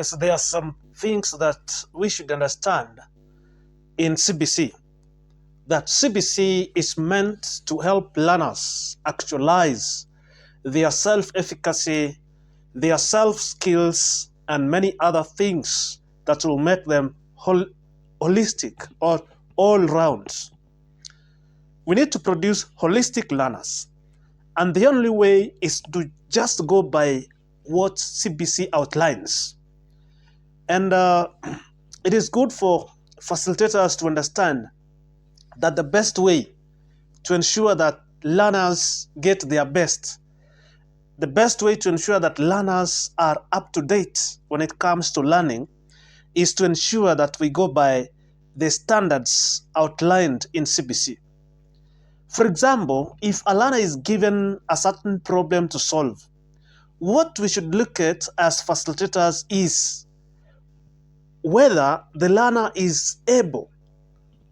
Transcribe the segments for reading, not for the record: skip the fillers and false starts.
Yes, there are some things that we should understand in CBC. That CBC is meant to help learners actualize their self-efficacy, their self-skills, and many other things that will make them holistic or all-round. We need to produce holistic learners, and the only way is to just go by what CBC outlines. And it is good for facilitators to understand that the best way to ensure that learners get their best, the best way to ensure that learners are up to date when it comes to learning, is to ensure that we go by the standards outlined in CBC. For example, if a learner is given a certain problem to solve, what we should look at as facilitators is whether the learner is able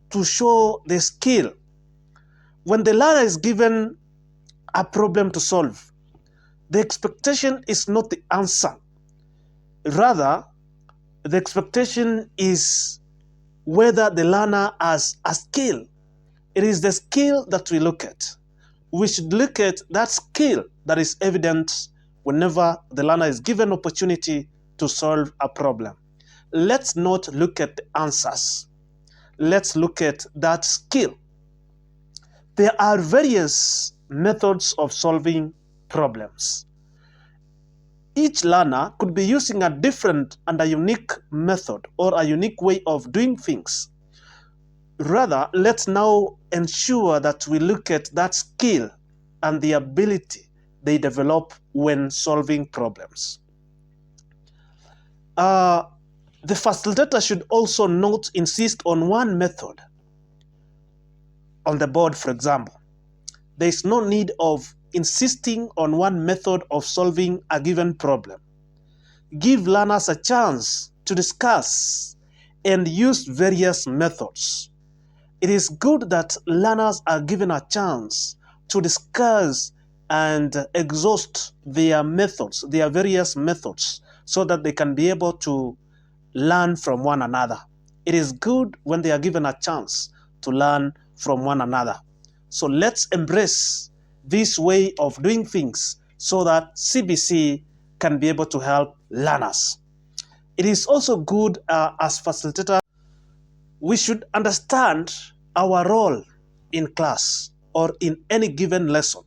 to show the skill. When the learner is given a problem to solve, the expectation is not the answer. Rather, the expectation is whether the learner has a skill. It is the skill that we look at. We should look at that skill that is evident whenever the learner is given opportunity to solve a problem. Let's not look at the answers. Let's look at that skill. There are various methods of solving problems. Each learner could be using a different and a unique method or a unique way of doing things. Rather, let's now ensure that we look at that skill and the ability they develop when solving problems. The facilitator should also not insist on one method on the board, for example. There is no need of insisting on one method of solving a given problem. Give learners a chance to discuss and use various methods. It is good that learners are given a chance to discuss and exhaust their methods, their various methods, so that they can be able to learn from one another. It is good when they are given a chance to learn from one another. So let's embrace this way of doing things so that CBC can be able to help learners. It is also good as facilitators, we should understand our role in class or in any given lesson.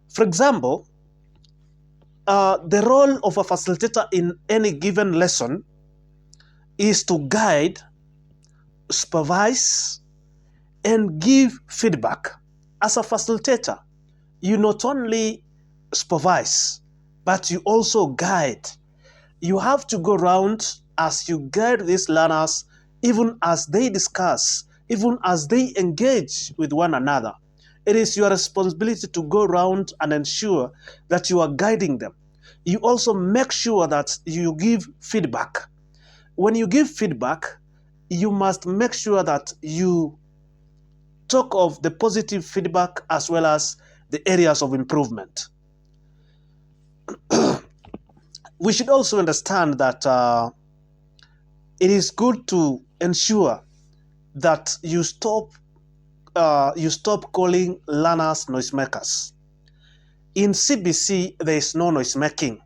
For example, the role of a facilitator in any given lesson is to guide, supervise, and give feedback. As a facilitator, you not only supervise, but you also guide. You have to go around as you guide these learners, even as they discuss, even as they engage with one another. It is your responsibility to go around and ensure that you are guiding them. You also make sure that you give feedback. When you give feedback, you must make sure that you talk of the positive feedback as well as the areas of improvement. We should also understand that it is good to ensure that you stop calling learners noisemakers. In CBC, there is no noisemaking.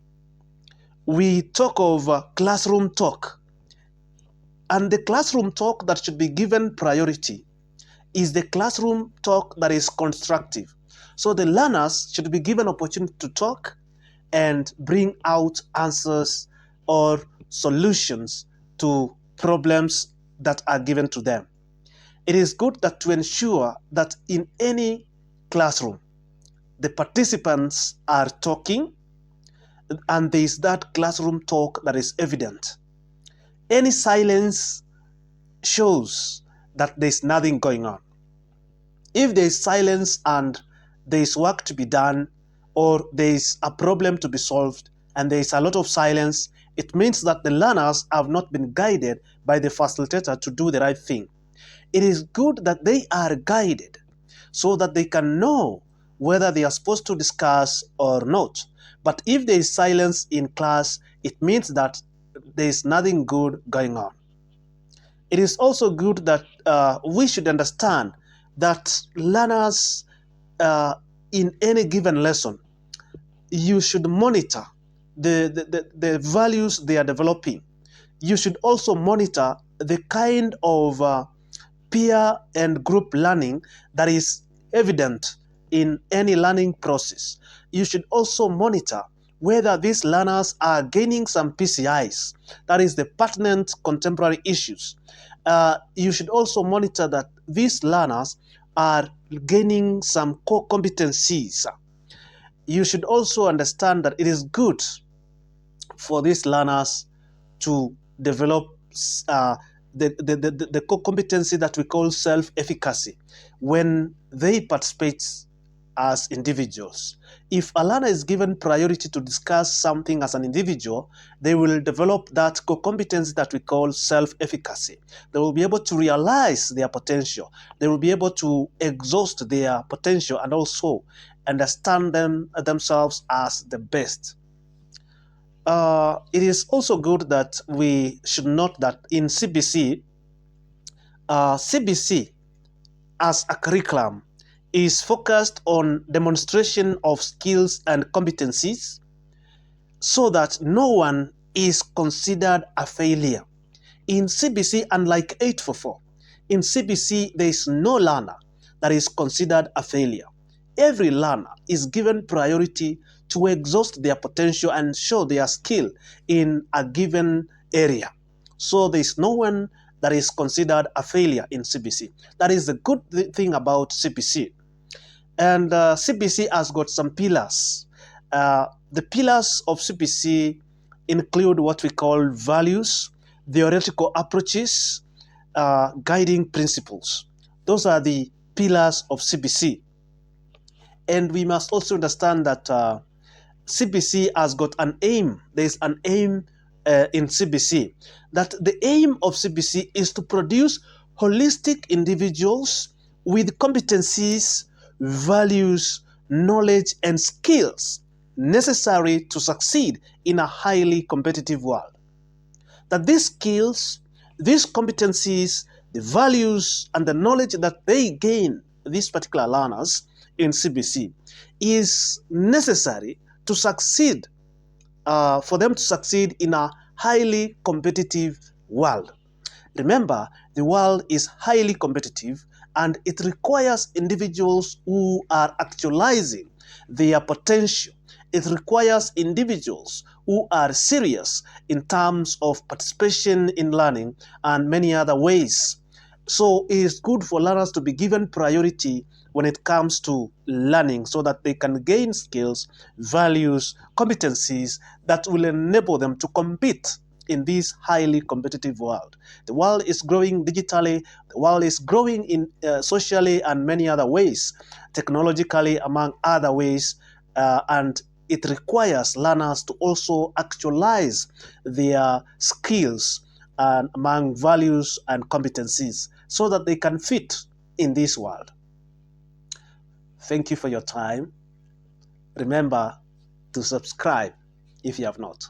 We talk of classroom talk. And the classroom talk that should be given priority is the classroom talk that is constructive. So the learners should be given opportunity to talk and bring out answers or solutions to problems that are given to them. It is good that to ensure that in any classroom, the participants are talking and there is that classroom talk that is evident. Any silence shows that there is nothing going on. If there is silence and there is work to be done, or there is a problem to be solved, and there is a lot of silence, it means that the learners have not been guided by the facilitator to do the right thing. It is good that they are guided so that they can know whether they are supposed to discuss or not. But if there is silence in class, it means that there is nothing good going on. It is also good that we should understand that learners in any given lesson, you should monitor the values they are developing. You should also monitor the kind of peer and group learning that is evident in any learning process. You should also monitor whether these learners are gaining some PCIs, that is the pertinent contemporary issues. You should also monitor that these learners are gaining some core competencies. You should also understand that it is good for these learners to develop the core competency that we call self-efficacy when they participate as individuals. If a learner is given priority to discuss something as an individual, they will develop that core competency that we call self-efficacy. They will be able to realize their potential. They will be able to exhaust their potential and also understand themselves as the best. It is also good that we should note that in CBC, CBC as a curriculum is focused on demonstration of skills and competencies so that no one is considered a failure. In CBC, unlike 844, in CBC, there is no learner that is considered a failure. Every learner is given priority to exhaust their potential and show their skill in a given area. So there is no one that is considered a failure in CBC. That is the good thing about CBC. And CBC has got some pillars. The pillars of CBC include what we call values, theoretical approaches, guiding principles. Those are the pillars of CBC. And we must also understand that CBC has got an aim. There is an aim in CBC. That the aim of CBC is to produce holistic individuals with competencies, values, knowledge, and skills necessary to succeed in a highly competitive world. That these skills, these competencies, the values, and the knowledge that they gain, these particular learners in CBC, is necessary to succeed, for them to succeed in a highly competitive world. Remember, the world is highly competitive and it requires individuals who are actualizing their potential. It requires individuals who are serious in terms of participation in learning and many other ways. So it is good for learners to be given priority when it comes to learning so that they can gain skills, values, competencies that will enable them to compete in this highly competitive world. The world is growing digitally, the world is growing in socially and many other ways, technologically among other ways, and it requires learners to also actualize their skills among values and competencies so that they can fit in this world. Thank you for your time. Remember to subscribe if you have not.